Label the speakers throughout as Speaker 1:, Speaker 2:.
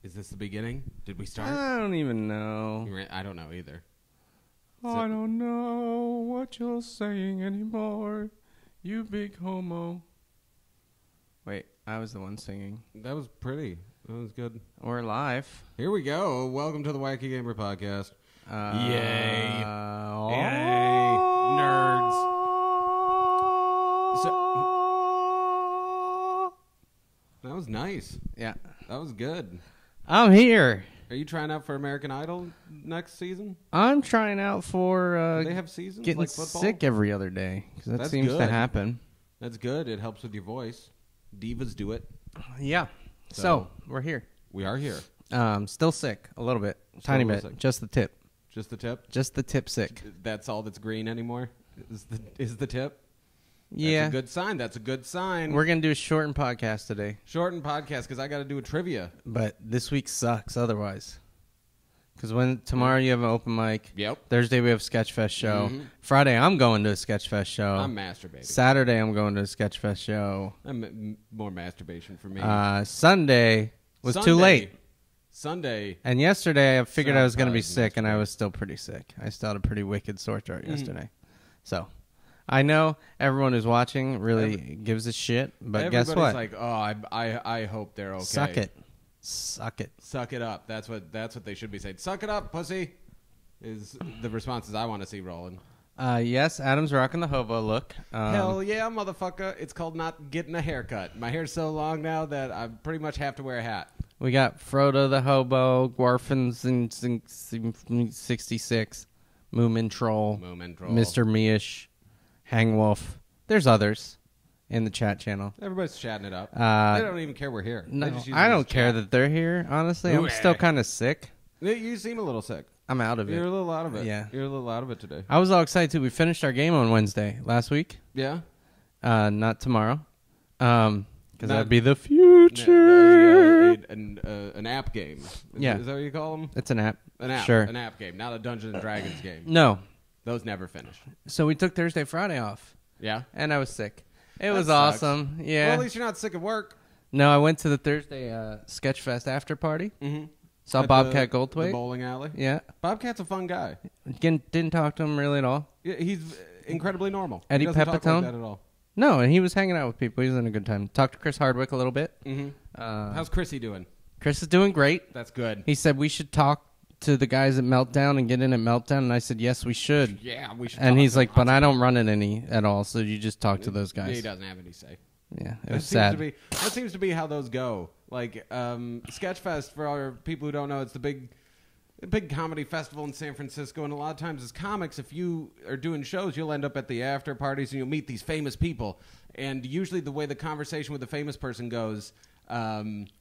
Speaker 1: Is this the beginning? Did we start?
Speaker 2: I don't even know.
Speaker 1: I don't know either.
Speaker 2: I don't know what you're saying anymore, you big homo. Wait, I was the one singing.
Speaker 1: That was pretty. That was good.
Speaker 2: We're live.
Speaker 1: Here we go. Welcome to the Wacky Gamer Podcast. Yay.
Speaker 2: Yay.
Speaker 1: Nerds. So, that was nice.
Speaker 2: Yeah.
Speaker 1: That was good.
Speaker 2: I'm here.
Speaker 1: Are you trying out for American Idol next season?
Speaker 2: I'm trying out for
Speaker 1: Do they have seasons
Speaker 2: getting
Speaker 1: like football?
Speaker 2: sick every other day. Because that
Speaker 1: That's
Speaker 2: seems to
Speaker 1: good.
Speaker 2: happen.
Speaker 1: That's good. It helps with your voice. Divas do it.
Speaker 2: Yeah. So we're here.
Speaker 1: We are here.
Speaker 2: Still sick a little bit. Tiny
Speaker 1: a
Speaker 2: bit.
Speaker 1: little sick.
Speaker 2: Just the tip.
Speaker 1: Just the tip?
Speaker 2: Just the tip sick.
Speaker 1: That's all that's green anymore? Is the tip?
Speaker 2: Yeah.
Speaker 1: That's a good sign. That's a good sign.
Speaker 2: We're going to do a shortened podcast today.
Speaker 1: Shortened podcast because I got to do a trivia.
Speaker 2: But this week sucks otherwise. Because when tomorrow you have an open mic.
Speaker 1: Yep.
Speaker 2: Thursday we have Sketchfest show.
Speaker 1: Mhm.
Speaker 2: Friday I'm going to a Sketchfest show.
Speaker 1: I'm masturbating.
Speaker 2: Saturday I'm going to a Sketchfest show.
Speaker 1: More masturbation for me.
Speaker 2: Sunday was too late.
Speaker 1: Sunday.
Speaker 2: And yesterday I figured I was going to be
Speaker 1: Sounds
Speaker 2: sick, and I
Speaker 1: masturbate.
Speaker 2: was still pretty sick. I still had a pretty wicked sore throat yesterday. So I know everyone who's watching really gives a shit, but guess what?
Speaker 1: Everybody's like, oh, I hope they're okay.
Speaker 2: Suck it. Suck it.
Speaker 1: Suck it up. That's what they should be saying. Suck it up, pussy. Is the responses I want to see rolling.
Speaker 2: Yes, Adam's rocking the hobo look.
Speaker 1: Hell yeah, motherfucker. It's called not getting a haircut. My hair's so long now that I pretty much have to wear a hat.
Speaker 2: We got Frodo the hobo, Gwarfins in 66, Moomin Troll, Mr. Miish, Hangwolf. There's others in the chat channel.
Speaker 1: Everybody's chatting it up. They don't even care we're here.
Speaker 2: No,
Speaker 1: They just use
Speaker 2: I
Speaker 1: it
Speaker 2: don't
Speaker 1: as
Speaker 2: care
Speaker 1: chat.
Speaker 2: that they're here, honestly. I'm still kind of sick.
Speaker 1: You seem a little sick.
Speaker 2: I'm out of it.
Speaker 1: You're a little out of it.
Speaker 2: Yeah.
Speaker 1: You're a little out of it today.
Speaker 2: I was all excited, too. We finished our game on Wednesday last week.
Speaker 1: Yeah?
Speaker 2: Not tomorrow. Because
Speaker 1: Not-
Speaker 2: that'd be the future.
Speaker 1: An app game.
Speaker 2: Yeah.
Speaker 1: Is that what you call them?
Speaker 2: It's an app.
Speaker 1: An app.
Speaker 2: Sure.
Speaker 1: An app game, not a Dungeons and Dragons game.
Speaker 2: No.
Speaker 1: Those never finish.
Speaker 2: So we took Thursday, Friday off.
Speaker 1: Yeah?
Speaker 2: And I was sick. It was
Speaker 1: sucks.
Speaker 2: awesome. Yeah.
Speaker 1: Well, at least you're not sick of work.
Speaker 2: No, I went to the Thursday Sketchfest after party.
Speaker 1: Mm-hmm.
Speaker 2: Saw Bobcat
Speaker 1: The
Speaker 2: Goldthwait.
Speaker 1: bowling alley.
Speaker 2: Yeah.
Speaker 1: Bobcat's a fun guy.
Speaker 2: Didn't talk to him really at all.
Speaker 1: Yeah, he's incredibly normal.
Speaker 2: Eddie
Speaker 1: He doesn't talk
Speaker 2: Pepitone?
Speaker 1: like that at all.
Speaker 2: No, and he was hanging out with people. He was having a good time. Talked to Chris Hardwick a little bit.
Speaker 1: Mm-hmm. How's Chrissy doing?
Speaker 2: Chris is doing great.
Speaker 1: That's good.
Speaker 2: He said we should talk to the guys at Meltdown and get in at Meltdown, and I said yes, we should.
Speaker 1: Yeah, we should.
Speaker 2: And
Speaker 1: talk
Speaker 2: he's
Speaker 1: to
Speaker 2: like,
Speaker 1: them.
Speaker 2: but I don't run it any at all, so you just talk to those
Speaker 1: He
Speaker 2: guys.
Speaker 1: doesn't have any say.
Speaker 2: Yeah, it
Speaker 1: That
Speaker 2: was
Speaker 1: seems
Speaker 2: sad.
Speaker 1: that seems to be how those go. Like Sketchfest, for our people who don't know, it's the big comedy festival in San Francisco, and a lot of times as comics, if you are doing shows, you'll end up at the after parties and you'll meet these famous people. And usually the way the conversation with the famous person goes,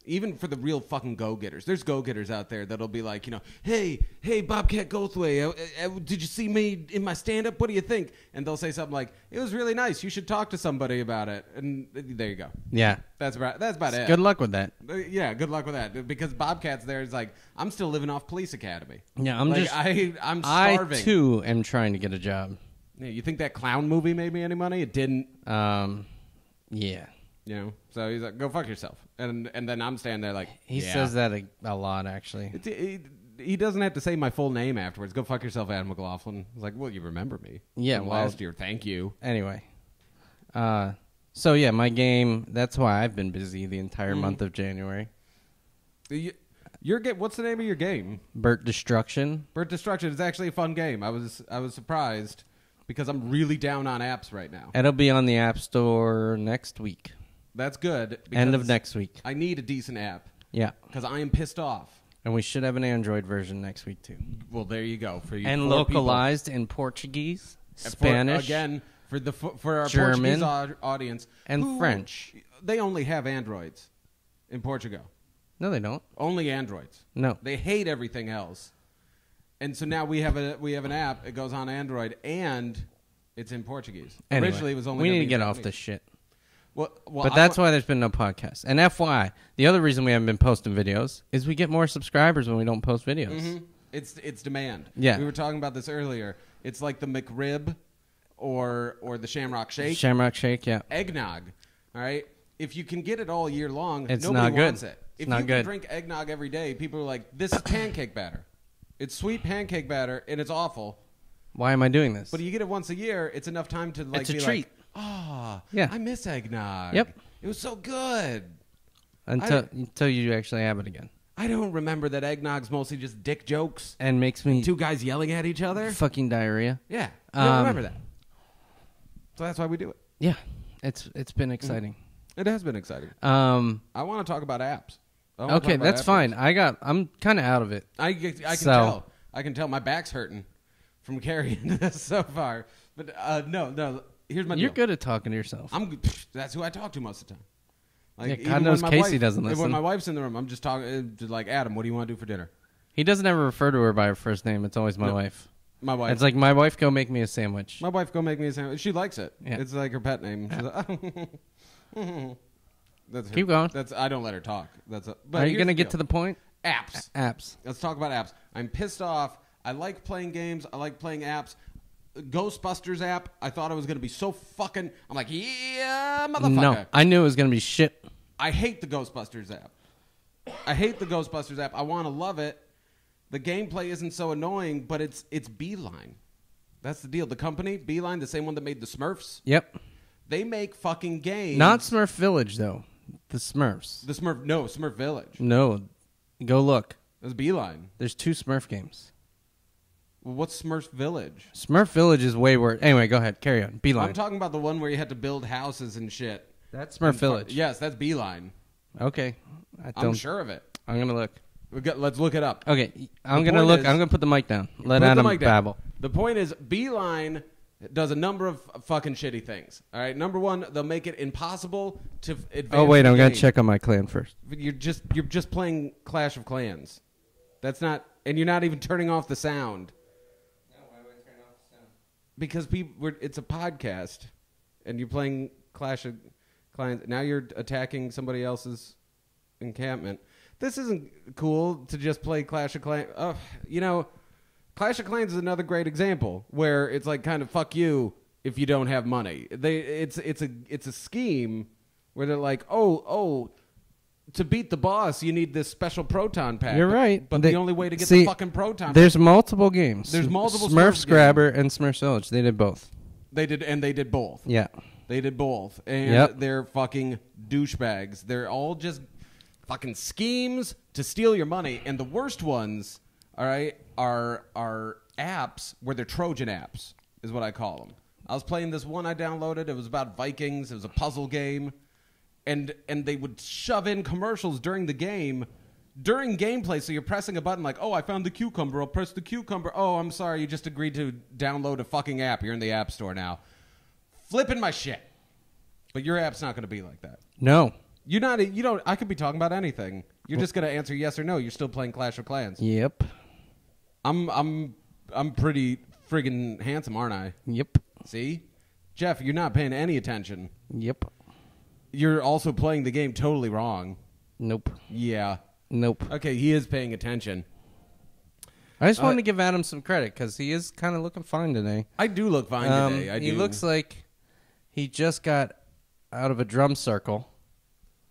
Speaker 1: even for the real fucking go-getters, there's go-getters out there that'll be like, hey, Bobcat Goldthwait, did you see me in my stand-up? What do you think? And they'll say something like, it was really nice. You should talk to somebody about it. And there you go.
Speaker 2: Yeah.
Speaker 1: That's about it.
Speaker 2: Good luck with that.
Speaker 1: Yeah, good luck with that. Because Bobcat's there is like, I'm still living off Police Academy.
Speaker 2: Yeah,
Speaker 1: I'm starving.
Speaker 2: I, too, am trying to get a job.
Speaker 1: Yeah, you think that clown movie made me any money? It didn't.
Speaker 2: Yeah.
Speaker 1: So he's like, go fuck yourself. And then I'm standing there like,
Speaker 2: He
Speaker 1: yeah.
Speaker 2: says that a lot, actually.
Speaker 1: He doesn't have to say my full name afterwards. Go fuck yourself, Adam McLaughlin. It's like, well, you remember me.
Speaker 2: Yeah,
Speaker 1: From
Speaker 2: well-
Speaker 1: last year. Thank you.
Speaker 2: Anyway. So, yeah, my game, that's why I've been busy the entire month of January.
Speaker 1: What's the name of your game?
Speaker 2: Burt Destruction.
Speaker 1: Burt Destruction is actually a fun game. I was surprised because I'm really down on apps right now.
Speaker 2: It'll be on the App Store next week.
Speaker 1: That's good.
Speaker 2: End of
Speaker 1: because
Speaker 2: next week.
Speaker 1: I need a decent app
Speaker 2: Yeah.
Speaker 1: because I am pissed off.
Speaker 2: And we should have an Android version next week, too.
Speaker 1: Well, there you go. For you
Speaker 2: And
Speaker 1: poor people.
Speaker 2: localized in Portuguese,
Speaker 1: For-
Speaker 2: Spanish,
Speaker 1: again, for our
Speaker 2: German,
Speaker 1: Portuguese audience.
Speaker 2: and French.
Speaker 1: They only have Androids in Portugal.
Speaker 2: No, they don't.
Speaker 1: Only Androids.
Speaker 2: No.
Speaker 1: They hate everything else. And so now we have an app. It goes on Android and it's in Portuguese.
Speaker 2: Anyway,
Speaker 1: Originally, it was only.
Speaker 2: we
Speaker 1: gonna
Speaker 2: need
Speaker 1: be
Speaker 2: to get
Speaker 1: in
Speaker 2: off
Speaker 1: Japanese.
Speaker 2: this shit.
Speaker 1: Well,
Speaker 2: But that's why there's been no podcast. And FYI, the other reason we haven't been posting videos is we get more subscribers when we don't post videos.
Speaker 1: Mm-hmm. It's demand.
Speaker 2: Yeah.
Speaker 1: We were talking about this earlier. It's like the McRib or the Shamrock Shake.
Speaker 2: Shamrock Shake, yeah.
Speaker 1: Eggnog. All right. If you can get it all year long,
Speaker 2: It's
Speaker 1: nobody
Speaker 2: not good.
Speaker 1: wants it. If
Speaker 2: not
Speaker 1: you
Speaker 2: good.
Speaker 1: can drink eggnog every day, people are like, this is pancake batter. It's sweet pancake batter, and it's awful.
Speaker 2: Why am I doing this?
Speaker 1: But you get it once a year, it's enough time to like
Speaker 2: It's a
Speaker 1: be
Speaker 2: treat.
Speaker 1: like,
Speaker 2: Yeah.
Speaker 1: I miss eggnog.
Speaker 2: Yep.
Speaker 1: It was so good.
Speaker 2: Until you actually have it again.
Speaker 1: I don't remember that eggnog's mostly just dick jokes.
Speaker 2: And makes me
Speaker 1: Two guys yelling at each other.
Speaker 2: fucking diarrhea.
Speaker 1: Yeah. I don't remember that. So that's why we do it.
Speaker 2: Yeah. It's been exciting.
Speaker 1: It has been exciting.
Speaker 2: Um
Speaker 1: I want to talk about apps. I wanna
Speaker 2: okay,
Speaker 1: talk about
Speaker 2: that's
Speaker 1: app
Speaker 2: fine.
Speaker 1: first.
Speaker 2: I'm kind of out of it.
Speaker 1: I can
Speaker 2: So-
Speaker 1: tell. I can tell my back's hurting from carrying this so far. But no. Here's my
Speaker 2: You're
Speaker 1: deal.
Speaker 2: good at talking to yourself.
Speaker 1: That's who I talk to most of the time. Like,
Speaker 2: Yeah, God
Speaker 1: even when
Speaker 2: knows
Speaker 1: my
Speaker 2: Casey
Speaker 1: wife-
Speaker 2: doesn't
Speaker 1: When
Speaker 2: listen.
Speaker 1: my wife's in the room, I'm just talking to like, Adam, what do you want to do for dinner?
Speaker 2: He doesn't ever refer to her by her first name. It's always my
Speaker 1: No.
Speaker 2: wife.
Speaker 1: My wife.
Speaker 2: It's like, my wife, go make me a sandwich.
Speaker 1: My wife go make me a sandwich. She likes it.
Speaker 2: Yeah.
Speaker 1: It's like her pet name. She's like, that's her,
Speaker 2: Keep going.
Speaker 1: I don't let her talk. But
Speaker 2: Are you
Speaker 1: here's
Speaker 2: going to
Speaker 1: the
Speaker 2: get
Speaker 1: deal.
Speaker 2: to the point?
Speaker 1: apps?
Speaker 2: Apps.
Speaker 1: Let's talk about apps. I'm pissed off. I like playing games. I like playing apps. Ghostbusters app. I thought it was going to be so fucking. I'm like, yeah, motherfucker.
Speaker 2: No, I knew it was going to be shit.
Speaker 1: I hate the Ghostbusters app. I want to love it. The gameplay isn't so annoying, but it's Beeline. That's the deal. The company, Beeline, the same one that made the Smurfs,
Speaker 2: Yep.
Speaker 1: they make fucking games.
Speaker 2: Not Smurf Village, though. The Smurfs.
Speaker 1: Smurf Village.
Speaker 2: No. Go look.
Speaker 1: That's Beeline.
Speaker 2: There's 2 Smurf games.
Speaker 1: Well, what's Smurf Village?
Speaker 2: Smurf Village is way worse. Anyway, go ahead. Carry on. Beeline.
Speaker 1: I'm talking about the one where you had to build houses and shit.
Speaker 2: That's Smurf Village.
Speaker 1: Yes, that's Beeline.
Speaker 2: Okay.
Speaker 1: I'm sure of it.
Speaker 2: I'm going to look.
Speaker 1: Let's look it up.
Speaker 2: Okay. I'm
Speaker 1: The
Speaker 2: going to
Speaker 1: point
Speaker 2: look.
Speaker 1: is-
Speaker 2: I'm going to put the mic down. Let
Speaker 1: Put the
Speaker 2: Adam
Speaker 1: mic down.
Speaker 2: babble.
Speaker 1: The point is, Beeline does a number of fucking shitty things. All right, number one, they'll make it impossible to advance.
Speaker 2: Oh, wait.
Speaker 1: the
Speaker 2: I'm going to
Speaker 1: game.
Speaker 2: check on my clan first.
Speaker 1: You're just playing Clash of Clans. That's not, and you're not even turning off the sound
Speaker 2: Why would I turn off the sound?
Speaker 1: because it's a podcast, and you're playing Clash of Clans. Now you're attacking somebody else's encampment. This isn't cool to just play Clash of Clans. Clash of Clans is another great example where it's like kind of fuck you if you don't have money. It's a scheme where they're like, oh, to beat the boss you need this special proton pack.
Speaker 2: You're right.
Speaker 1: But the only way to get
Speaker 2: See,
Speaker 1: the fucking proton
Speaker 2: There's multiple games.
Speaker 1: There's multiple
Speaker 2: Smurfs
Speaker 1: Smurf
Speaker 2: Grabber and Smurfs Village. They did both.
Speaker 1: they did both.
Speaker 2: Yeah.
Speaker 1: They did both. And
Speaker 2: Yep.
Speaker 1: they're fucking douchebags. They're all just fucking schemes to steal your money. And the worst ones, all right, are apps where they're Trojan apps, is what I call them. I was playing this one I downloaded. It was about Vikings. It was a puzzle game. And they would shove in commercials during the game, during gameplay. So you're pressing a button like, oh, I found the cucumber. I'll press the cucumber. Oh, I'm sorry. You just agreed to download a fucking app. You're in the App Store now. Flipping my shit. But your app's not going to be like that.
Speaker 2: No.
Speaker 1: You don't. I could be talking about anything. You're just going to answer yes or no. You're still playing Clash of Clans.
Speaker 2: Yep.
Speaker 1: I'm pretty friggin' handsome, aren't I?
Speaker 2: Yep.
Speaker 1: See? Jeff, you're not paying any attention.
Speaker 2: Yep.
Speaker 1: You're also playing the game totally wrong.
Speaker 2: Nope.
Speaker 1: Yeah.
Speaker 2: Nope.
Speaker 1: Okay, he is paying attention.
Speaker 2: I just wanted to give Adam some credit because he is kind of looking fine today.
Speaker 1: I do look fine today.
Speaker 2: He looks like he just got out of a drum circle.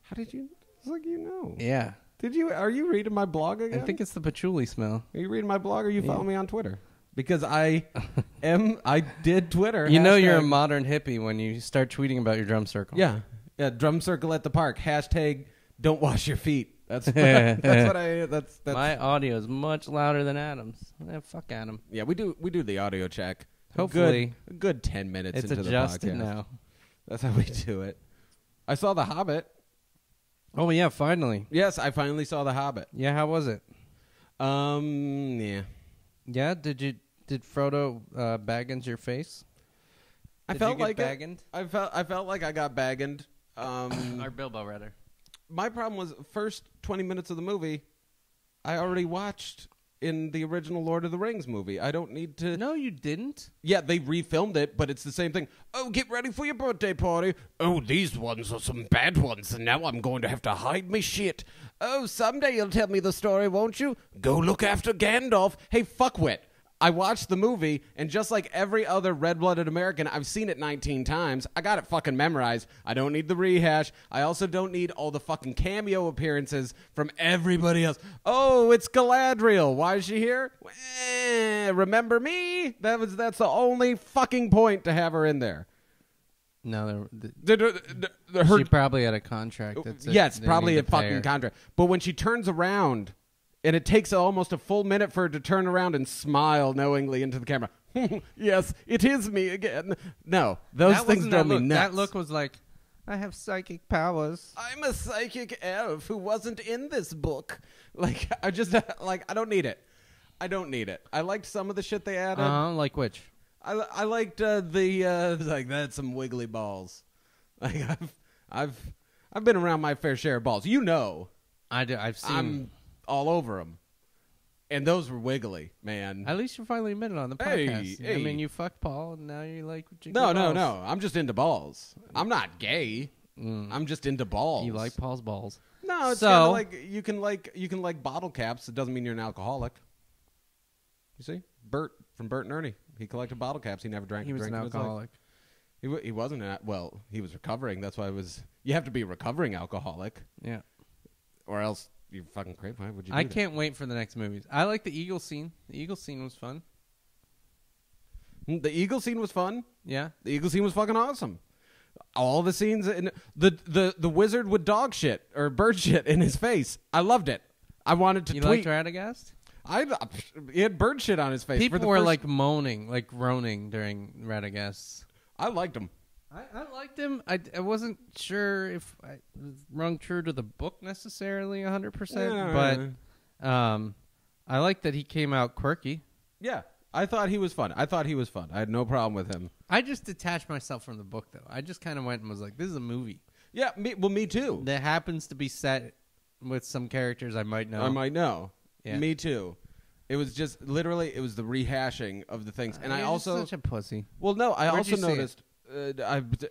Speaker 1: How did you? It's like you know.
Speaker 2: Yeah.
Speaker 1: Did you? Are you reading my blog again?
Speaker 2: I think it's the patchouli smell.
Speaker 1: Are you reading my blog or you follow me on Twitter? Because I did Twitter.
Speaker 2: You know you're a
Speaker 1: hashtag-
Speaker 2: modern hippie when you start tweeting about your drum circle.
Speaker 1: Yeah. Drum circle at the park. Hashtag don't wash your feet. That's what I. That's
Speaker 2: My audio is much louder than Adam's. Fuck Adam.
Speaker 1: yeah. We do the audio check.
Speaker 2: Hopefully.
Speaker 1: a good 10 minutes
Speaker 2: It's
Speaker 1: into
Speaker 2: adjusted
Speaker 1: the podcast.
Speaker 2: now.
Speaker 1: That's how we do it. I saw The Hobbit.
Speaker 2: Oh, yeah, finally.
Speaker 1: Yes, I finally saw The Hobbit.
Speaker 2: Yeah, how was it?
Speaker 1: Yeah.
Speaker 2: Yeah, did Frodo Baggins your face?
Speaker 1: I
Speaker 2: Did
Speaker 1: felt
Speaker 2: you get
Speaker 1: like
Speaker 2: baggined?
Speaker 1: I felt like I got baggined.
Speaker 2: Or Bilbo, rather.
Speaker 1: My problem was first 20 minutes of the movie, I already watched in the original Lord of the Rings movie. I don't need to.
Speaker 2: No, you didn't.
Speaker 1: Yeah, they refilmed it, but it's the same thing. Oh, get ready for your birthday party. Oh, these ones are some bad ones, and now I'm going to have to hide my shit. Oh, someday you'll tell me the story, won't you? Go look after Gandalf. Hey, fuckwit. I watched the movie, and just like every other red-blooded American, I've seen it 19 times. I got it fucking memorized. I don't need the rehash. I also don't need all the fucking cameo appearances from everybody else. Oh, it's Galadriel. Why is she here? Remember me? That's the only fucking point to have her in there.
Speaker 2: No,
Speaker 1: Her,
Speaker 2: she probably had a contract. That's it.
Speaker 1: yes,
Speaker 2: They
Speaker 1: probably
Speaker 2: need
Speaker 1: a
Speaker 2: to pay
Speaker 1: fucking
Speaker 2: her.
Speaker 1: contract. But when she turns around, and it takes almost a full minute for her to turn around and smile knowingly into the camera. Yes, it is me again. No, those
Speaker 2: That
Speaker 1: things
Speaker 2: wasn't
Speaker 1: drove
Speaker 2: that
Speaker 1: me
Speaker 2: look.
Speaker 1: nuts.
Speaker 2: That look was like, I have psychic powers.
Speaker 1: I'm a psychic elf who wasn't in this book. Like, I just, like, I don't need it. I don't need it. I liked some of the shit they added.
Speaker 2: Like which?
Speaker 1: I liked like, that's some wiggly balls. Like, I've been around my fair share of balls. You know.
Speaker 2: I've seen.
Speaker 1: I'm all over them. And those were wiggly, man.
Speaker 2: At least you finally admitted on the
Speaker 1: Hey,
Speaker 2: podcast. I
Speaker 1: hey.
Speaker 2: mean, you fucked Paul, and now you like jiggly
Speaker 1: No.
Speaker 2: balls.
Speaker 1: I'm just into balls. I'm not gay. I'm just into balls.
Speaker 2: You like Paul's balls.
Speaker 1: No, it's
Speaker 2: So-
Speaker 1: kind of like you can like bottle caps. It doesn't mean you're an alcoholic. You see, Bert from Bert and Ernie. He collected bottle caps. He never drank.
Speaker 2: He was
Speaker 1: drank
Speaker 2: an
Speaker 1: in his life.
Speaker 2: alcoholic.
Speaker 1: He wasn't. He was recovering. That's why it was. You have to be a recovering alcoholic,
Speaker 2: Yeah.
Speaker 1: or else you're fucking crazy. Why would you?
Speaker 2: I
Speaker 1: do that?
Speaker 2: can't wait for the next movies. I like the Eagle scene. The Eagle scene was fun.
Speaker 1: The eagle scene was fun.
Speaker 2: Yeah.
Speaker 1: The eagle scene was fucking awesome. All the scenes in the wizard with dog shit or bird shit in his face. I loved it. I wanted to
Speaker 2: You
Speaker 1: tweet.
Speaker 2: liked Radagast?
Speaker 1: He had bird shit on his face.
Speaker 2: People
Speaker 1: for the
Speaker 2: were
Speaker 1: first-
Speaker 2: like moaning, like groaning during Radagast.
Speaker 1: I liked him.
Speaker 2: I liked him. I wasn't sure if I rung true to the book necessarily 100%, but I liked that he came out quirky.
Speaker 1: Yeah, I thought he was fun. I had no problem with him.
Speaker 2: I just detached myself from the book, though. I just kind of went and was like, this is a movie
Speaker 1: Yeah, me too.
Speaker 2: that happens to be set with some characters I might know.
Speaker 1: I might know.
Speaker 2: Yeah.
Speaker 1: Me too. It was just literally it was the rehashing of the things, and I
Speaker 2: You're
Speaker 1: also
Speaker 2: such a pussy.
Speaker 1: well no, I
Speaker 2: Where'd
Speaker 1: also
Speaker 2: you see it?
Speaker 1: noticed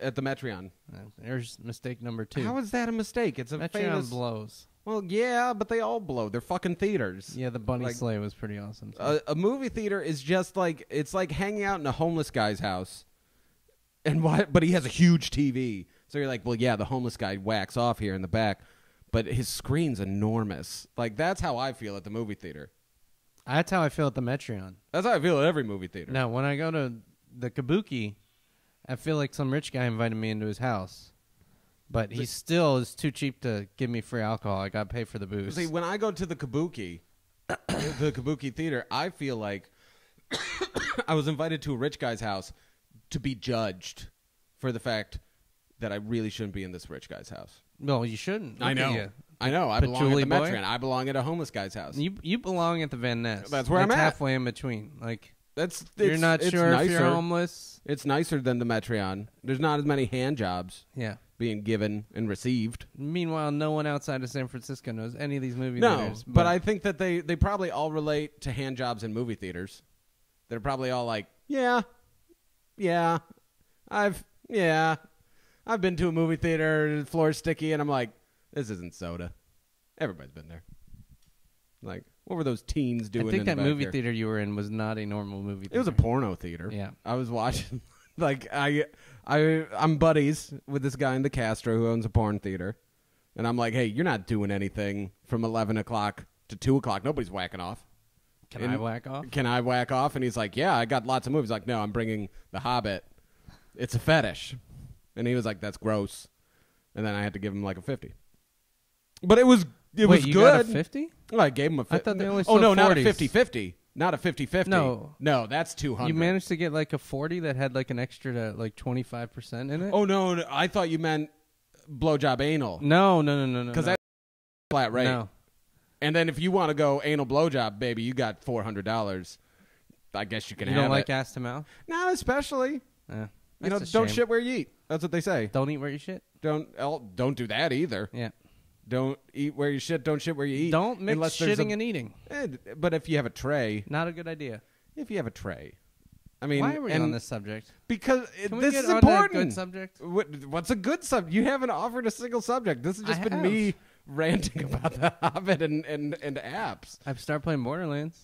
Speaker 1: at the Metreon.
Speaker 2: There's mistake number 2.
Speaker 1: How is that a mistake? It's a
Speaker 2: Metreon
Speaker 1: famous.
Speaker 2: blows.
Speaker 1: Well, yeah, but they all blow. They're fucking theaters.
Speaker 2: Yeah, the bunny
Speaker 1: Like-
Speaker 2: sleigh was pretty awesome. Too.
Speaker 1: A movie theater is just like it's like hanging out in a homeless guy's house, and but he has a huge TV. So you're like, well, yeah, the homeless guy whacks off here in the back, but his screen's enormous. Like that's how I feel at the movie theater.
Speaker 2: That's how I feel at the Metreon.
Speaker 1: That's how I feel at every movie theater.
Speaker 2: Now, when I go to the Kabuki, I feel like some rich guy invited me into his house. But he still is too cheap to give me free alcohol. I got to pay for the booze.
Speaker 1: See, when I go to the Kabuki theater, I feel like I was invited to a rich guy's house to be judged for the fact that I really shouldn't be in this rich guy's house.
Speaker 2: No, you shouldn't.
Speaker 1: I
Speaker 2: Look at
Speaker 1: know.
Speaker 2: you.
Speaker 1: I know. I belong at
Speaker 2: Patchouli
Speaker 1: the
Speaker 2: boy?
Speaker 1: Metreon. I belong at a homeless guy's house.
Speaker 2: You belong at the Van Ness.
Speaker 1: That's where I'm at.
Speaker 2: halfway in between. Like you're
Speaker 1: It's
Speaker 2: not
Speaker 1: it's
Speaker 2: sure
Speaker 1: nicer.
Speaker 2: if you're homeless.
Speaker 1: It's nicer than the Metreon. There's not as many hand jobs
Speaker 2: Yeah.
Speaker 1: being given and received.
Speaker 2: Meanwhile, no one outside of San Francisco knows any of these movie
Speaker 1: No,
Speaker 2: theaters.
Speaker 1: but I think that they probably all relate to hand jobs in movie theaters. They're probably all like, yeah, I've been to a movie theater, the floor's sticky, and I'm like, this isn't soda. Everybody's been there. Like, what were those teens doing?
Speaker 2: I think
Speaker 1: in
Speaker 2: that
Speaker 1: the back
Speaker 2: movie
Speaker 1: there?
Speaker 2: theater you were in was not a normal movie theater.
Speaker 1: It was a porno theater.
Speaker 2: Yeah.
Speaker 1: I was watching. Like I'm buddies with this guy in the Castro who owns a porn theater, and I'm like, hey, you're not doing anything from 11 o'clock to 2 o'clock. Nobody's whacking off.
Speaker 2: Can I whack off?
Speaker 1: Can I whack off? And he's like, yeah, I got lots of movies. Like, no, I'm bringing The Hobbit. It's a fetish. And he was like, that's gross. And then I had to give him like a 50. But it was
Speaker 2: Wait,
Speaker 1: was
Speaker 2: you
Speaker 1: good.
Speaker 2: got a 50?
Speaker 1: Well, I gave him a 50.
Speaker 2: I thought they only
Speaker 1: Oh, no,
Speaker 2: sold
Speaker 1: not a
Speaker 2: 40s.
Speaker 1: 50-50. Not a 50-50.
Speaker 2: No.
Speaker 1: That's 200.
Speaker 2: You managed to get like a 40 that had like an extra like 25% in it?
Speaker 1: Oh, no, I thought you meant blowjob anal.
Speaker 2: No.
Speaker 1: Because that's flat rate.
Speaker 2: No.
Speaker 1: And then if you want to go anal blowjob, baby, you got $400. I guess you can
Speaker 2: You
Speaker 1: have
Speaker 2: don't like
Speaker 1: it.
Speaker 2: ass to mouth?
Speaker 1: Not especially.
Speaker 2: Yeah.
Speaker 1: You know,
Speaker 2: That's a
Speaker 1: don't
Speaker 2: shame.
Speaker 1: shit where you eat. That's what they say.
Speaker 2: Don't eat where you shit?
Speaker 1: Don't do that either.
Speaker 2: Yeah.
Speaker 1: Don't eat where you shit. Don't shit where you eat.
Speaker 2: Don't mix
Speaker 1: unless there's
Speaker 2: shitting and eating.
Speaker 1: But if you have a tray,
Speaker 2: Not a good idea.
Speaker 1: I mean,
Speaker 2: Why are we
Speaker 1: and
Speaker 2: on this subject?
Speaker 1: Because
Speaker 2: Can we
Speaker 1: this
Speaker 2: get
Speaker 1: is
Speaker 2: on that
Speaker 1: important.
Speaker 2: good subject?
Speaker 1: What's a good subject? You haven't offered a single subject. This has just
Speaker 2: I
Speaker 1: been
Speaker 2: have.
Speaker 1: me ranting about the Hobbit and apps.
Speaker 2: I've started playing Borderlands.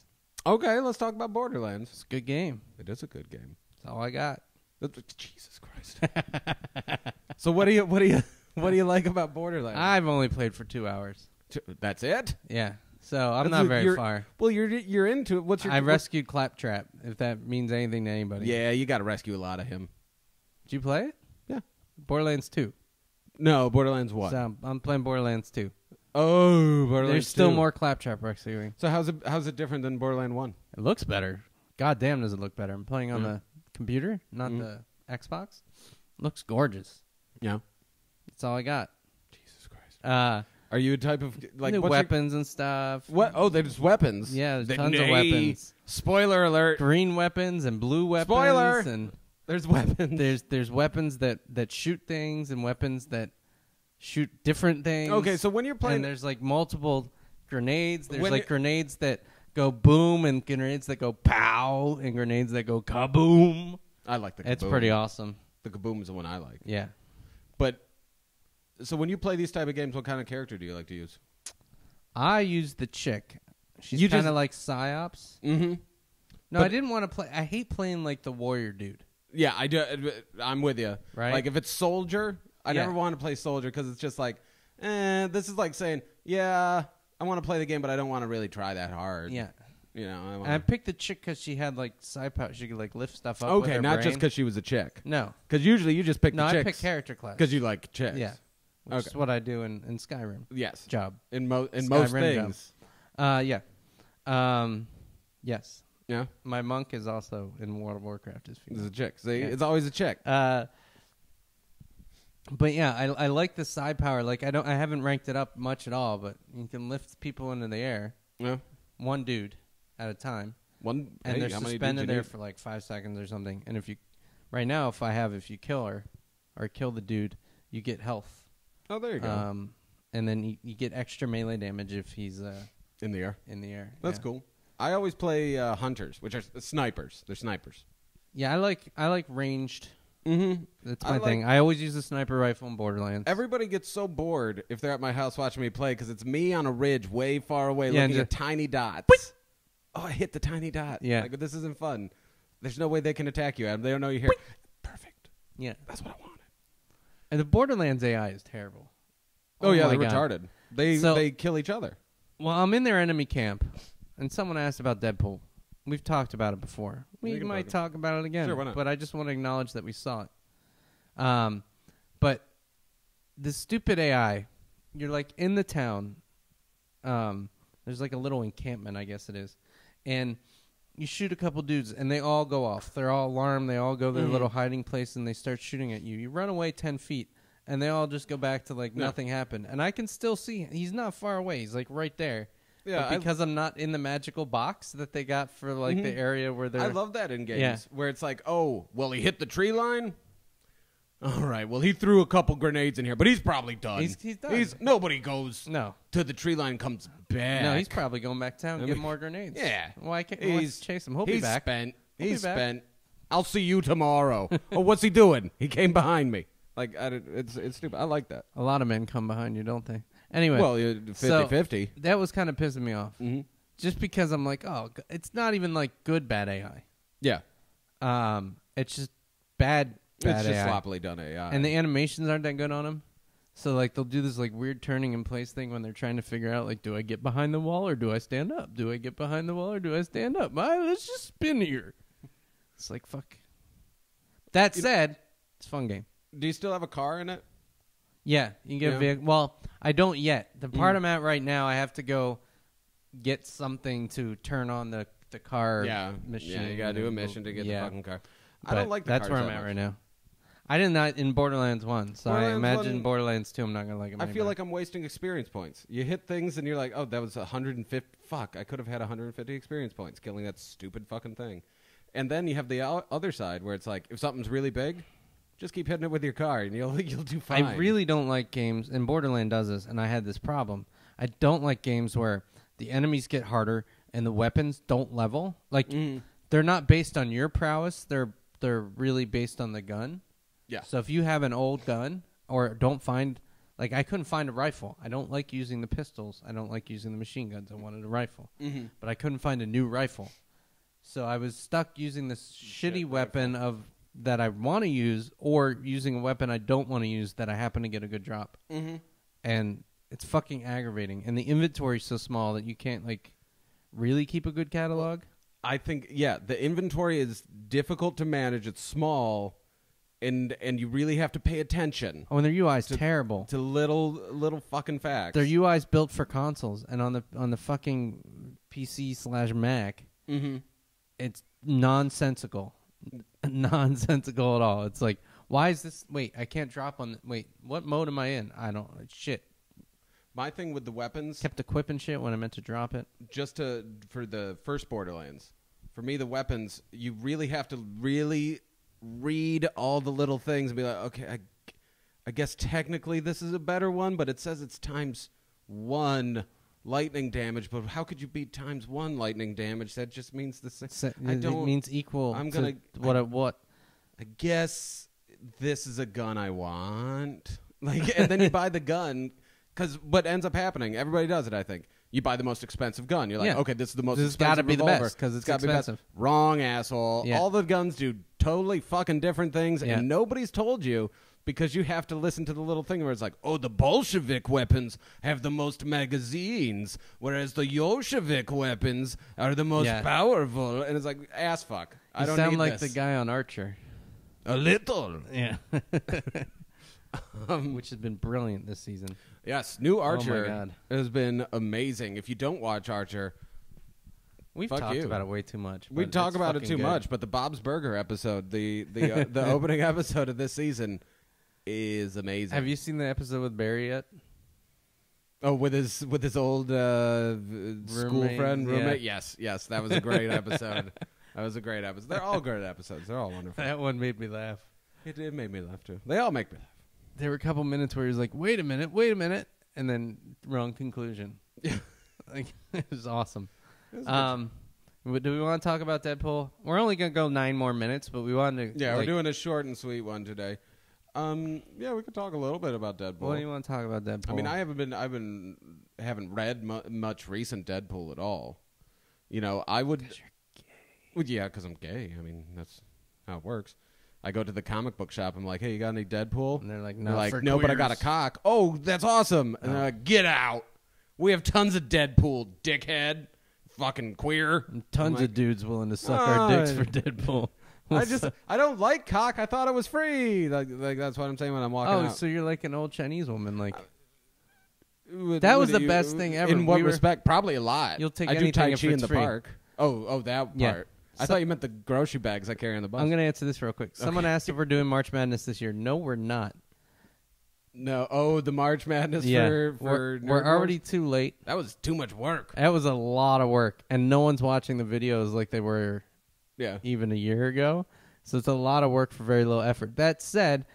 Speaker 1: Okay, let's talk about Borderlands.
Speaker 2: It's a good game.
Speaker 1: It is a good game.
Speaker 2: That's all I got.
Speaker 1: Jesus Christ. So what do you like about Borderlands?
Speaker 2: I've only played for 2 hours.
Speaker 1: That's it?
Speaker 2: Yeah. So I'm
Speaker 1: That's
Speaker 2: not very far.
Speaker 1: Well, you're into it. What's your?
Speaker 2: I rescued Claptrap, if that means anything to anybody.
Speaker 1: Yeah, you got to rescue a lot of him.
Speaker 2: Did you play it?
Speaker 1: Yeah.
Speaker 2: Borderlands 2.
Speaker 1: No, Borderlands 1.
Speaker 2: So I'm playing Borderlands 2.
Speaker 1: Oh, Borderlands
Speaker 2: There's still
Speaker 1: 2.
Speaker 2: more Claptrap rescuing.
Speaker 1: So how's it different than Borderlands 1?
Speaker 2: It looks better. God damn, does it look better. I'm playing on the computer, not the Xbox. Looks gorgeous.
Speaker 1: Yeah.
Speaker 2: That's all I got.
Speaker 1: Jesus Christ. Are you a type of like
Speaker 2: new
Speaker 1: what's
Speaker 2: weapons and stuff?
Speaker 1: What? Oh, there's weapons.
Speaker 2: Yeah, there's tons of weapons.
Speaker 1: Spoiler alert.
Speaker 2: Green weapons and blue weapons.
Speaker 1: Spoiler.
Speaker 2: And
Speaker 1: There's weapons.
Speaker 2: there's weapons that shoot things and weapons that shoot different things.
Speaker 1: Okay, so when you're playing,
Speaker 2: and there's like multiple grenades. There's
Speaker 1: When
Speaker 2: like
Speaker 1: you-
Speaker 2: grenades that go boom and grenades that go pow and grenades that go kaboom.
Speaker 1: I like the kaboom.
Speaker 2: It's pretty awesome.
Speaker 1: The kaboom is the one I like.
Speaker 2: Yeah.
Speaker 1: But so when you play these type of games, what kind of character do you like to use?
Speaker 2: I use the chick. She's
Speaker 1: You
Speaker 2: kind
Speaker 1: just-
Speaker 2: of like psyops.
Speaker 1: Mm-hmm.
Speaker 2: No,
Speaker 1: But-
Speaker 2: I didn't want to play. I hate playing like the warrior dude.
Speaker 1: Yeah, I do. I'm with you.
Speaker 2: Right?
Speaker 1: Like if it's soldier, I
Speaker 2: Yeah.
Speaker 1: never want to play soldier because it's just like, this is like saying, yeah, I want to play the game, but I don't want to really try that hard.
Speaker 2: Yeah.
Speaker 1: You know. I
Speaker 2: And I
Speaker 1: wanna...
Speaker 2: picked the chick because she had like psi power. She could like lift stuff up. with
Speaker 1: Okay,
Speaker 2: her
Speaker 1: not
Speaker 2: brain.
Speaker 1: just because she was a chick.
Speaker 2: No.
Speaker 1: Because usually you just pick
Speaker 2: No,
Speaker 1: the
Speaker 2: I
Speaker 1: chicks.
Speaker 2: pick character class.
Speaker 1: Because you like chicks.
Speaker 2: Yeah. Which is
Speaker 1: Okay.
Speaker 2: what I do in Skyrim.
Speaker 1: Yes.
Speaker 2: Job.
Speaker 1: In most
Speaker 2: Skyrim job.
Speaker 1: things.
Speaker 2: Yeah. Yes.
Speaker 1: Yeah.
Speaker 2: My monk is also in World of Warcraft. Is
Speaker 1: It's
Speaker 2: female.
Speaker 1: a chick. See,
Speaker 2: Yeah.
Speaker 1: it's always a chick.
Speaker 2: But yeah, I like the psi power. Like I haven't ranked it up much at all, but you can lift people into the air,
Speaker 1: Yeah.
Speaker 2: one dude at a time,
Speaker 1: One.
Speaker 2: and
Speaker 1: hey,
Speaker 2: they're
Speaker 1: how many dudes
Speaker 2: suspended
Speaker 1: you
Speaker 2: there
Speaker 1: need?
Speaker 2: for like 5 seconds or something. And if you, right now, if you kill her or kill the dude, you get health.
Speaker 1: Oh, there you go.
Speaker 2: And then you get extra melee damage if he's
Speaker 1: In the air.
Speaker 2: in the air.
Speaker 1: That's
Speaker 2: Yeah.
Speaker 1: cool. I always play hunters, which are snipers. They're snipers.
Speaker 2: Yeah, I like ranged.
Speaker 1: Mm-hmm.
Speaker 2: That's
Speaker 1: I
Speaker 2: my
Speaker 1: like-
Speaker 2: thing. I always use a sniper rifle in Borderlands.
Speaker 1: Everybody gets so bored if they're at my house watching me play because it's me on a ridge way far away
Speaker 2: Yeah,
Speaker 1: looking
Speaker 2: and
Speaker 1: at tiny dots. Oh, I hit the tiny dot.
Speaker 2: Yeah.
Speaker 1: Like, this isn't fun. There's no way they can attack you, Adam. They don't know you're here. Perfect.
Speaker 2: Yeah,
Speaker 1: That's what I wanted.
Speaker 2: and the Borderlands AI is terrible.
Speaker 1: Oh, yeah,
Speaker 2: my
Speaker 1: they're
Speaker 2: God.
Speaker 1: retarded. They kill each other.
Speaker 2: Well, I'm in their enemy camp, and someone asked about Deadpool. We've talked about it before.
Speaker 1: We
Speaker 2: We
Speaker 1: can
Speaker 2: might
Speaker 1: talk
Speaker 2: talk about it again.
Speaker 1: Sure, why not?
Speaker 2: But I just want to acknowledge that we saw it. But the stupid AI, you're like in the town. There's like a little encampment, I guess it is, and you shoot a couple dudes, and they all go off. They're all alarmed. They all go to their little hiding place, and they start shooting at you. You run away 10 feet, and they all just go back to like
Speaker 1: Yeah.
Speaker 2: nothing happened. And I can still see he's not far away. He's like right there.
Speaker 1: Yeah,
Speaker 2: But because I'm not in the magical box that they got for like the area where they're.
Speaker 1: I love that in games
Speaker 2: Yeah.
Speaker 1: where it's like, oh, well, he hit the tree line. All right, well, he threw a couple grenades in here, but he's probably done.
Speaker 2: He's done.
Speaker 1: Nobody goes
Speaker 2: No,
Speaker 1: to the tree line and comes back.
Speaker 2: no, he's probably going back town and
Speaker 1: I
Speaker 2: get
Speaker 1: mean,
Speaker 2: more grenades.
Speaker 1: yeah.
Speaker 2: Why can't
Speaker 1: He's-
Speaker 2: chase him? He'll be
Speaker 1: He's
Speaker 2: back.
Speaker 1: spent.
Speaker 2: He'll be
Speaker 1: He's
Speaker 2: back.
Speaker 1: spent. I'll see you tomorrow. Oh, what's he doing? He came behind me. Like, it's stupid. I like that.
Speaker 2: A lot of men come behind you, don't they? Anyway,
Speaker 1: Well, 50-50.
Speaker 2: that was kind of pissing me off.
Speaker 1: Mm-hmm.
Speaker 2: Just because I'm like, it's not even like good bad AI.
Speaker 1: Yeah.
Speaker 2: It's just bad
Speaker 1: It's
Speaker 2: AI.
Speaker 1: just sloppily done AI.
Speaker 2: And the animations aren't that good on them. So like they'll do this like weird turning in place thing when they're trying to figure out like, do I get behind the wall or do I stand up? Do I get behind the wall or do I stand up? Let's just spin here. It's like fuck. That said, it's a fun game.
Speaker 1: Do you still have a car in it?
Speaker 2: Yeah, you can get
Speaker 1: Yeah.
Speaker 2: a vehicle. Well, I don't yet. The part I'm at right now, I have to go get something to turn on the car machine.
Speaker 1: Yeah, you got to do a mission to get the fucking car. I
Speaker 2: But
Speaker 1: don't like the
Speaker 2: that's
Speaker 1: cars
Speaker 2: where I'm
Speaker 1: that
Speaker 2: at
Speaker 1: much.
Speaker 2: right now. I did not in Borderlands 1, so I
Speaker 1: Borderlands
Speaker 2: imagine
Speaker 1: 1
Speaker 2: Borderlands 2 I'm not going to like them
Speaker 1: I feel like I'm wasting experience points. You hit things and you're like, oh, that was 150. Fuck, I could have had 150 experience points killing that stupid fucking thing. And then you have the other side where it's like, if something's really big, just keep hitting it with your car and you'll do fine.
Speaker 2: I really don't like games, and Borderland does this, and I had this problem. I don't like games where the enemies get harder and the weapons don't level. Like, they're not based on your prowess. They're really based on the gun.
Speaker 1: Yeah.
Speaker 2: So if you have an old gun or don't find Like, I couldn't find a rifle. I don't like using the pistols. I don't like using the machine guns. I wanted a rifle.
Speaker 1: Mm-hmm.
Speaker 2: But I couldn't find a new rifle. So I was stuck using this shitty weapon that I want to use, or using a weapon I don't want to use that I happen to get a good drop.
Speaker 1: Mm-hmm.
Speaker 2: And it's fucking aggravating. And the inventory's so small that you can't, like, really keep a good catalog.
Speaker 1: I think, the inventory is difficult to manage. It's small, and you really have to pay attention.
Speaker 2: Oh, and their UI's terrible.
Speaker 1: To little fucking facts.
Speaker 2: Their UI's built for consoles, and on the fucking PC/Mac, it's nonsensical. Nonsensical at all. It's like, why is this? Wait, I can't drop on. Wait, what mode am I in? I don't. Shit.
Speaker 1: My thing with the weapons,
Speaker 2: Kept equipping shit when I meant to drop it.
Speaker 1: for the first Borderlands, for me, the weapons, you really have to really read all the little things and be like, okay, I guess technically this is a better one, but it says it's ×1 lightning damage. But how could you beat ×1 lightning damage? That just means the same.
Speaker 2: It means equal. What?
Speaker 1: I guess this is a gun I want. Like, and then you buy the gun, because what ends up happening, everybody does it, I think. You buy the most expensive gun. You're like, okay, this is the most
Speaker 2: This has
Speaker 1: expensive
Speaker 2: gotta be the
Speaker 1: revolver.
Speaker 2: best, 'cause it's
Speaker 1: gotta be best.
Speaker 2: expensive.
Speaker 1: Wrong, asshole.
Speaker 2: Yeah.
Speaker 1: All the guns do totally fucking different things,
Speaker 2: Yeah.
Speaker 1: and nobody's told you, because you have to listen to the little thing where it's like, oh, the Bolshevik weapons have the most magazines, whereas the Yoshevik weapons are the most powerful. And it's like, ass fuck. I don't
Speaker 2: sound
Speaker 1: need
Speaker 2: like
Speaker 1: this.
Speaker 2: the guy on Archer.
Speaker 1: A little.
Speaker 2: Yeah. Which has been brilliant this season.
Speaker 1: Yes, new Archer
Speaker 2: God.
Speaker 1: has been amazing. If you don't watch Archer,
Speaker 2: We've
Speaker 1: fuck
Speaker 2: talked
Speaker 1: you.
Speaker 2: about it way too much.
Speaker 1: We
Speaker 2: but
Speaker 1: talk
Speaker 2: it's
Speaker 1: about it
Speaker 2: fucking
Speaker 1: too
Speaker 2: good.
Speaker 1: much, but the Bob's Burger episode, the opening episode of this season, is amazing.
Speaker 2: Have you seen the episode with Barry yet?
Speaker 1: Oh, with his old school friend roommate. Yes, that was a great episode. That was a great episode. They're all great episodes. They're all wonderful.
Speaker 2: That one made me laugh.
Speaker 1: It made me laugh too. They all make me laugh.
Speaker 2: There were a couple minutes where he was like, wait a minute, and then wrong conclusion.
Speaker 1: Yeah.
Speaker 2: Like, it was awesome.
Speaker 1: It was
Speaker 2: Do we want to talk about Deadpool? We're only going to go 9 more minutes, but we wanted to...
Speaker 1: we're doing a short and sweet one today. We could talk a little bit about Deadpool.
Speaker 2: What do you want to talk about Deadpool?
Speaker 1: I mean, I haven't read much recent Deadpool at all. You know, I would...
Speaker 2: Because you're gay.
Speaker 1: Well, yeah, because I'm gay. I mean, that's how it works. I go to the comic book shop. I'm like, hey, you got any Deadpool?
Speaker 2: And they're like,
Speaker 1: They're
Speaker 2: no,
Speaker 1: like,
Speaker 2: for
Speaker 1: no, but I got a
Speaker 2: queers."
Speaker 1: cock. Oh, that's awesome. And they're like, get out. We have tons of Deadpool, dickhead. Fucking queer.
Speaker 2: Tons of dudes willing to suck our dicks for Deadpool.
Speaker 1: I don't like cock. I thought it was free. Like that's what I'm saying when I'm walking out.
Speaker 2: so you're like an old Chinese woman. Like,
Speaker 1: What
Speaker 2: that was
Speaker 1: do
Speaker 2: the best thing ever.
Speaker 1: In what
Speaker 2: We were-
Speaker 1: respect? Probably a lot.
Speaker 2: You'll take
Speaker 1: I do
Speaker 2: anything
Speaker 1: Tai
Speaker 2: if
Speaker 1: Chi in
Speaker 2: it's
Speaker 1: the
Speaker 2: free.
Speaker 1: park. Oh, that part.
Speaker 2: Yeah.
Speaker 1: I thought you meant the grocery bags I carry on the bus.
Speaker 2: I'm going to answer this real quick. Someone asked if we're doing March Madness this year. No, we're not.
Speaker 1: No. Oh, the March Madness
Speaker 2: Yeah.
Speaker 1: for
Speaker 2: We're
Speaker 1: Nerd
Speaker 2: already
Speaker 1: Wars?
Speaker 2: too late.
Speaker 1: That was too much work.
Speaker 2: That was a lot of work, and no one's watching the videos like they were
Speaker 1: Yeah.
Speaker 2: even a year ago. So it's a lot of work for very little effort. That said,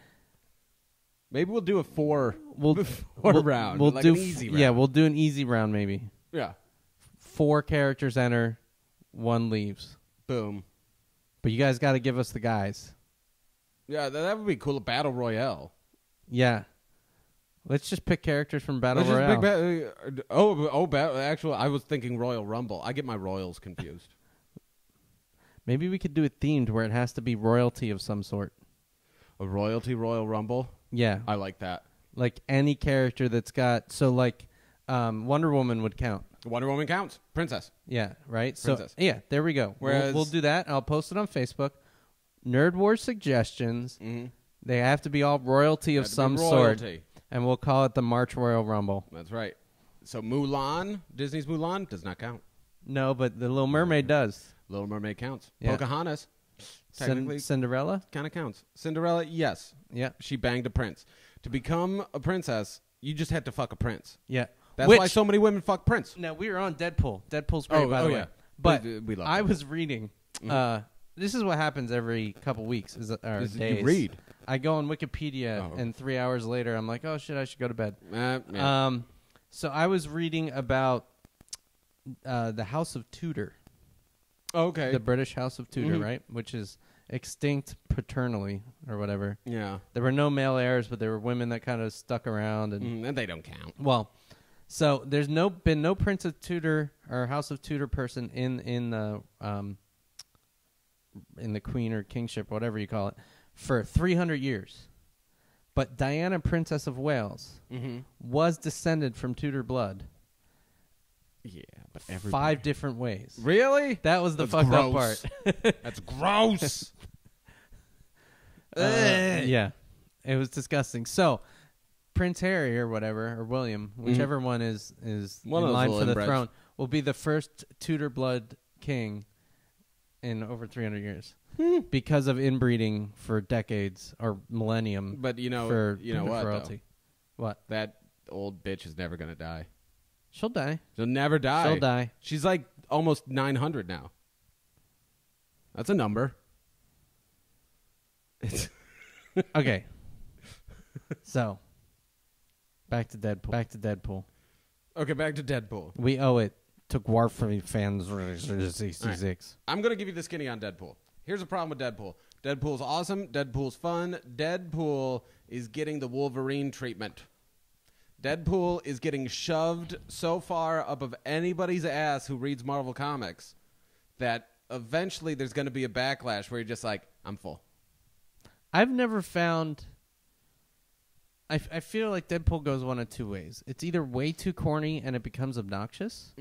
Speaker 1: Maybe we'll do a four
Speaker 2: we'll
Speaker 1: round.
Speaker 2: We'll
Speaker 1: like
Speaker 2: do
Speaker 1: an easy round.
Speaker 2: Yeah, we'll do an easy round maybe.
Speaker 1: Yeah.
Speaker 2: 4 characters enter, 1 leaves.
Speaker 1: Boom.
Speaker 2: But you guys got to give us the guys.
Speaker 1: Yeah, that would be cool. A battle royale.
Speaker 2: Yeah. Let's just pick characters from Battle
Speaker 1: Let's just
Speaker 2: Royale.
Speaker 1: pick actually, I was thinking Royal Rumble. I get my royals confused.
Speaker 2: Maybe we could do it themed where it has to be royalty of some sort.
Speaker 1: A royalty Royal Rumble.
Speaker 2: Yeah.
Speaker 1: I like that.
Speaker 2: Like any character that's got... So like Wonder Woman would count.
Speaker 1: Wonder Woman counts. Princess.
Speaker 2: Yeah, right?
Speaker 1: Princess.
Speaker 2: So, yeah, there we go.
Speaker 1: Whereas-
Speaker 2: We'll do that. I'll post it on Facebook. Nerd Wars suggestions.
Speaker 1: Mm-hmm.
Speaker 2: They have to be all royalty of some sort. And we'll call it the March Royal Rumble.
Speaker 1: That's right. So Mulan, Disney's Mulan, does not count.
Speaker 2: No, but the Little Mermaid does.
Speaker 1: Little Mermaid counts.
Speaker 2: Yeah.
Speaker 1: Pocahontas, technically,
Speaker 2: Cinderella?
Speaker 1: kind of counts. Cinderella, yes.
Speaker 2: Yeah.
Speaker 1: She banged a prince. To become a princess, you just had to fuck a prince.
Speaker 2: Yeah.
Speaker 1: That's why so many women fuck Prince.
Speaker 2: Now, we were on Deadpool. Deadpool's great, by the way.
Speaker 1: yeah.
Speaker 2: But
Speaker 1: we love
Speaker 2: I
Speaker 1: Deadpool.
Speaker 2: was reading. This is what happens every couple weeks. Or days.
Speaker 1: You read.
Speaker 2: I go on Wikipedia,
Speaker 1: Oh.
Speaker 2: and 3 hours later, I'm like, oh, shit, I should go to bed.
Speaker 1: Yeah.
Speaker 2: So I was reading about the House of Tudor.
Speaker 1: Okay.
Speaker 2: The British House of Tudor,
Speaker 1: Mhm.
Speaker 2: right? Which is extinct paternally or whatever.
Speaker 1: Yeah.
Speaker 2: There were no male heirs, but there were women that kind of stuck around.
Speaker 1: And they don't count.
Speaker 2: Well, so there's been no Prince of Tudor or House of Tudor person in the Queen or kingship, whatever you call it, for 300 years. But Diana, Princess of Wales, was descended from Tudor blood.
Speaker 1: Yeah, but everybody.
Speaker 2: 5 different ways.
Speaker 1: Really?
Speaker 2: That was the
Speaker 1: That's
Speaker 2: fucked up
Speaker 1: gross.
Speaker 2: part.
Speaker 1: That's gross.
Speaker 2: Yeah, it was disgusting. So, Prince Harry or whatever, or William, whichever one is
Speaker 1: One
Speaker 2: in
Speaker 1: of those
Speaker 2: line
Speaker 1: little
Speaker 2: for the
Speaker 1: inbreds.
Speaker 2: throne, will be the first Tudor blood king in over 300 years because of inbreeding for decades or millennium.
Speaker 1: But you know
Speaker 2: for
Speaker 1: what?
Speaker 2: royalty.
Speaker 1: Though?
Speaker 2: What?
Speaker 1: That old bitch is never gonna die.
Speaker 2: She'll die.
Speaker 1: She'll never die.
Speaker 2: She'll die.
Speaker 1: She's like almost 900 now. That's a number. It's
Speaker 2: Okay. So, back to Deadpool.
Speaker 1: okay, back to Deadpool.
Speaker 2: We owe it to Warframe fans 66.
Speaker 1: I'm going to give you the skinny on Deadpool. Here's a problem with Deadpool. Deadpool's awesome. Deadpool's fun. Deadpool is getting the Wolverine treatment. Deadpool is getting shoved so far up of anybody's ass who reads Marvel Comics that eventually there's going to be a backlash where you're just like, I'm full.
Speaker 2: I've never found... I feel like Deadpool goes one of two ways. It's either way too corny and it becomes obnoxious,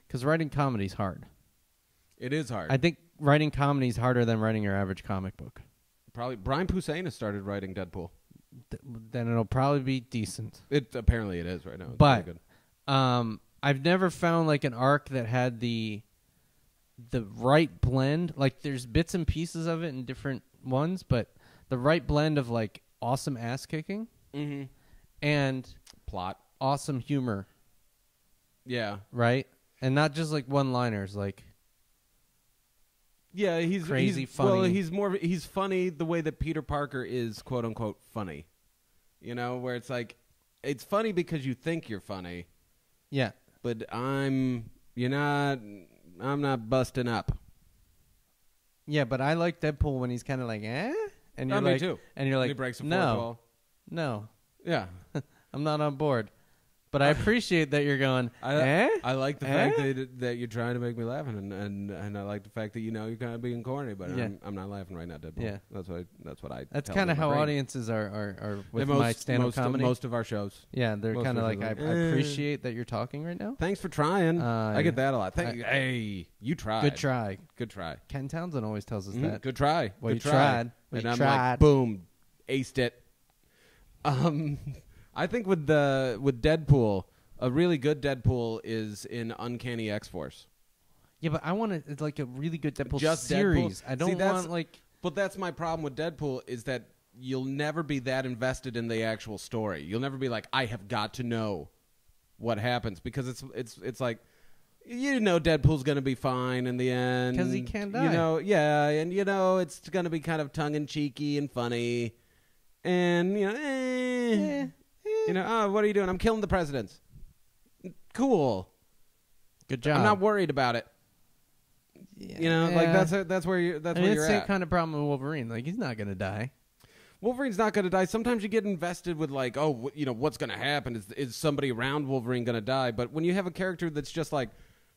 Speaker 2: because writing comedy is hard.
Speaker 1: It is hard.
Speaker 2: I think writing comedy is harder than writing your average comic book.
Speaker 1: Probably Brian Posehn has started writing Deadpool.
Speaker 2: Then it'll probably be decent.
Speaker 1: Apparently it is right now. It's
Speaker 2: But
Speaker 1: really good.
Speaker 2: I've never found like an arc that had the right blend. Like there's bits and pieces of it in different ones, but the right blend of like awesome ass kicking and
Speaker 1: Plot.
Speaker 2: awesome humor,
Speaker 1: Yeah.
Speaker 2: right? And not just like one-liners, like
Speaker 1: Yeah, he's
Speaker 2: crazy
Speaker 1: he's,
Speaker 2: funny.
Speaker 1: Well, he's funny the way that Peter Parker is quote unquote funny. You know, where it's like it's funny because you think you're funny,
Speaker 2: yeah.
Speaker 1: but I'm not busting up.
Speaker 2: Yeah, but I like Deadpool when he's kind of like, eh? And you're
Speaker 1: Me
Speaker 2: like,
Speaker 1: too.
Speaker 2: and you're like,
Speaker 1: He breaks a fourth
Speaker 2: no,
Speaker 1: wall.
Speaker 2: no,
Speaker 1: Yeah.
Speaker 2: I'm not on board. But I appreciate that you're going, eh?
Speaker 1: I like the fact that you're trying to make me laugh, and I like the fact that you're kind of being corny, but
Speaker 2: Yeah.
Speaker 1: I'm not laughing right now, Deadpool.
Speaker 2: Yeah.
Speaker 1: That's what I.
Speaker 2: That's
Speaker 1: tell
Speaker 2: kind of
Speaker 1: in my
Speaker 2: how
Speaker 1: brain.
Speaker 2: audiences are with
Speaker 1: And
Speaker 2: my stand-up comedy.
Speaker 1: Most of our shows.
Speaker 2: Yeah, they're
Speaker 1: most
Speaker 2: kind of
Speaker 1: of
Speaker 2: like,
Speaker 1: our
Speaker 2: I
Speaker 1: shows.
Speaker 2: appreciate that you're talking right now.
Speaker 1: Thanks for trying. I get that a lot. Hey, you tried.
Speaker 2: Good try.
Speaker 1: Good try.
Speaker 2: Ken Townsend always tells us
Speaker 1: Mhm.
Speaker 2: that.
Speaker 1: Good try.
Speaker 2: Well,
Speaker 1: Good
Speaker 2: you
Speaker 1: try.
Speaker 2: tried. Well,
Speaker 1: And
Speaker 2: you
Speaker 1: I'm
Speaker 2: tried.
Speaker 1: like, boom, aced it. I think with Deadpool, a really good Deadpool is in Uncanny X-Force.
Speaker 2: Yeah, but I want it's like a really good Deadpool
Speaker 1: Just
Speaker 2: series.
Speaker 1: Deadpool?
Speaker 2: I don't
Speaker 1: See, that's-
Speaker 2: want like...
Speaker 1: But that's my problem with Deadpool is that you'll never be that invested in the actual story. You'll never be like, I have got to know what happens, because it's like, you know, Deadpool's going to be fine in the end
Speaker 2: 'Cause he can't die.
Speaker 1: You know, yeah, and you know it's going to be kind of tongue in cheeky and funny, and you know, you know, oh, what are you doing? I'm killing the presidents. Cool.
Speaker 2: Good job.
Speaker 1: I'm not worried about it.
Speaker 2: Yeah.
Speaker 1: You know, like that's where you're
Speaker 2: I mean,
Speaker 1: where
Speaker 2: it's
Speaker 1: you're
Speaker 2: the same
Speaker 1: at.
Speaker 2: kind of problem with Wolverine. Like, he's not going to die.
Speaker 1: Wolverine's not going to die. Sometimes you get invested with like, oh, you know, what's going to happen? Is somebody around Wolverine going to die? But when you have a character that's just like,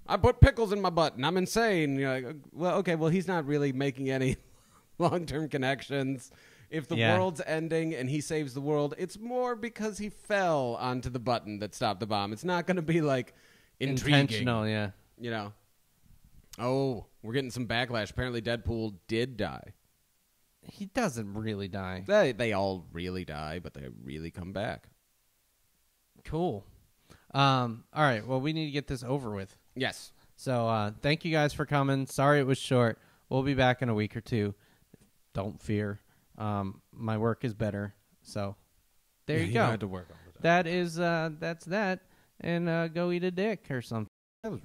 Speaker 1: I put pickles in my butt and I'm insane, you're like, well, okay, well, he's not really making any long-term connections. If the world's ending and he saves the world, it's more because he fell onto the button that stopped the bomb. It's not going to be like intriguing.
Speaker 2: Intentional, yeah.
Speaker 1: You know. Oh, we're getting some backlash. Apparently Deadpool did die.
Speaker 2: He doesn't really die.
Speaker 1: They all really die, but they really come back.
Speaker 2: Cool. All right, well, we need to get this over with.
Speaker 1: Yes.
Speaker 2: So thank you guys for coming. Sorry it was short. We'll be back in a week or two. Don't fear. My work is better. So there you go.
Speaker 1: Had to work all the time.
Speaker 2: That is that's that. And go eat a dick or something.
Speaker 1: That was